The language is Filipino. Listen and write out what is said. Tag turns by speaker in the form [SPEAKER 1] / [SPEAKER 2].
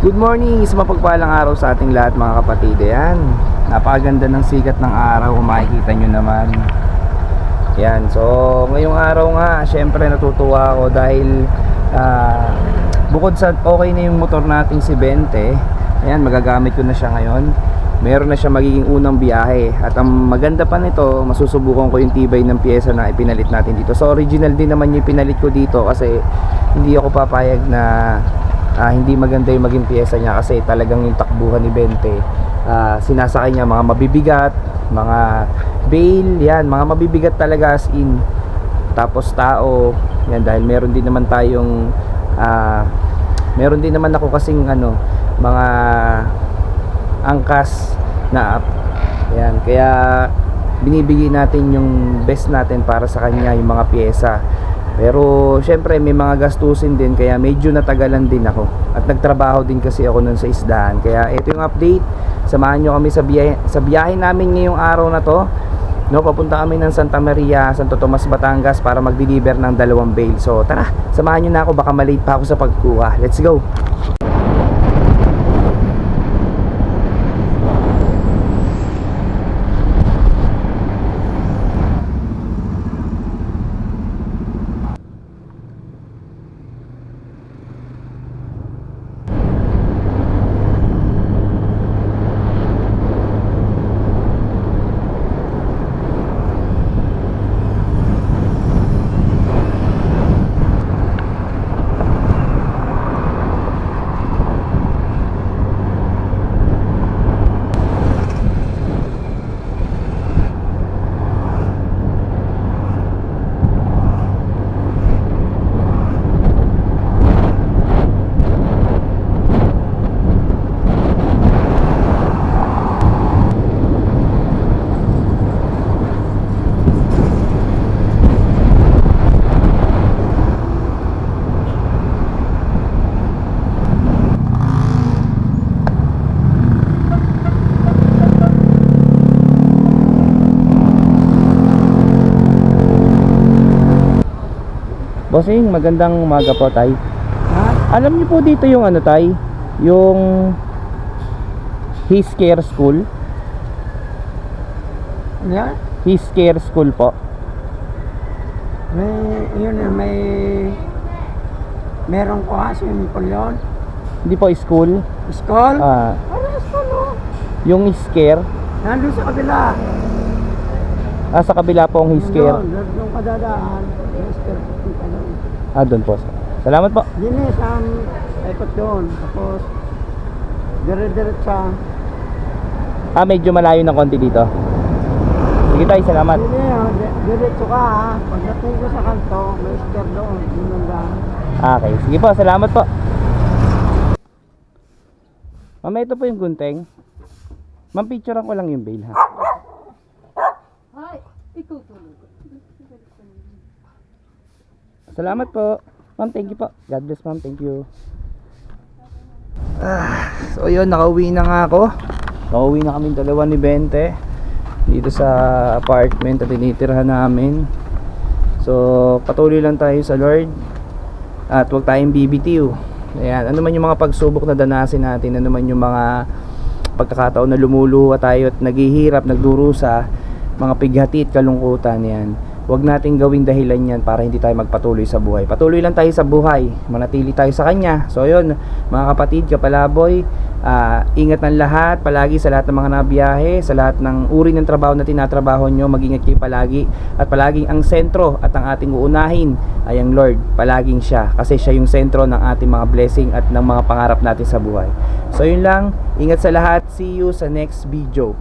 [SPEAKER 1] Good morning, isang mapagpalang araw sa ating lahat mga kapatid. Ayan, napakaganda ng sikat ng araw kung makikita nyo naman. Ayan, so ngayong araw nga, syempre natutuwa ako dahil bukod sa okay na yung motor nating si Bente, ayan, magagamit ko na siya ngayon. Meron na siya magiging unang biyahe. At ang maganda pa nito, masusubukan ko yung tibay ng pyesa na ipinalit natin dito. So original din naman yung pinalit ko dito kasi hindi ako papayag na hindi maganda yung maging pyesa niya kasi talagang yung takbuhan ni Bente, sinasakay niya mga mabibigat, mga bale, yan, mga mabibigat talaga as in. Tapos tao, yan, dahil meron din naman tayong meron din naman ako kasing mga angkas na up. Yan, kaya binibigay natin yung best natin para sa kanya, yung mga pyesa. Pero syempre may mga gastusin din, kaya medyo natagalan din ako. At nagtrabaho din kasi ako nun sa isdahan. Kaya ito yung update. Samahan nyo kami sa biyahe namin ngayong araw na to. Papunta kami ng Santa Maria, Santo Tomas, Batangas para mag-deliver ng 2 bale. So tara, samahan nyo na ako, baka malate pa ako sa pagkuha. Let's go! Bossing, magandang umaga po, tay. Alam niyo po dito yung tay, yung His Care School.
[SPEAKER 2] Yeah?
[SPEAKER 1] His Care School po.
[SPEAKER 2] Meron ko swimming pool yun.
[SPEAKER 1] Hindi po school.
[SPEAKER 2] School?
[SPEAKER 1] Ano
[SPEAKER 2] school, no?
[SPEAKER 1] Yung His Care.
[SPEAKER 2] Nandun sa kabila.
[SPEAKER 1] Sa kabila po ang His Care.
[SPEAKER 2] Doon kadadaan. His Care.
[SPEAKER 1] Doon po. Salamat po.
[SPEAKER 2] Dinis, ikot doon. Tapos, dire-diretsa.
[SPEAKER 1] Medyo malayo ng konti dito. Sige tayo, salamat.
[SPEAKER 2] Diretso ka ha. Pagdating ko sa kanto, may His doon.
[SPEAKER 1] Okay, sige po, salamat po. Ma'am, ito po yung gunting. Ma'am, picturean ko lang yung bail ha.
[SPEAKER 3] Ay, ikaw tulog.
[SPEAKER 1] Salamat po. Ma'am, thank you po. God bless, ma'am. Thank you. So yun, nakauwi na nga ako. Nakauwi na kami dalawa ni Bente dito sa apartment na tinitirhan namin. So patuloy lang tayo sa Lord at huwag tayong BBTU. Ayan, ano man yung mga pagsubok na danasin natin, ano man yung mga pagkakataon na lumuluha tayo at naghihirap, nagdurusa, mga pighati at kalungkutan, yan, huwag nating gawing dahilan yan para hindi tayo magpatuloy sa buhay. Patuloy lang tayo sa buhay, manatili tayo sa Kanya. So yun, mga kapatid, kapalaboy, ingat ng lahat, palagi sa lahat ng mga nabiyahe, sa lahat ng uri ng trabaho na tinatrabaho nyo, mag-ingat kayo palagi. At palaging ang sentro at ang ating uunahin ay ang Lord. Palaging siya, kasi siya yung sentro ng ating mga blessing at ng mga pangarap natin sa buhay. So yun lang, ingat sa lahat, see you sa next video.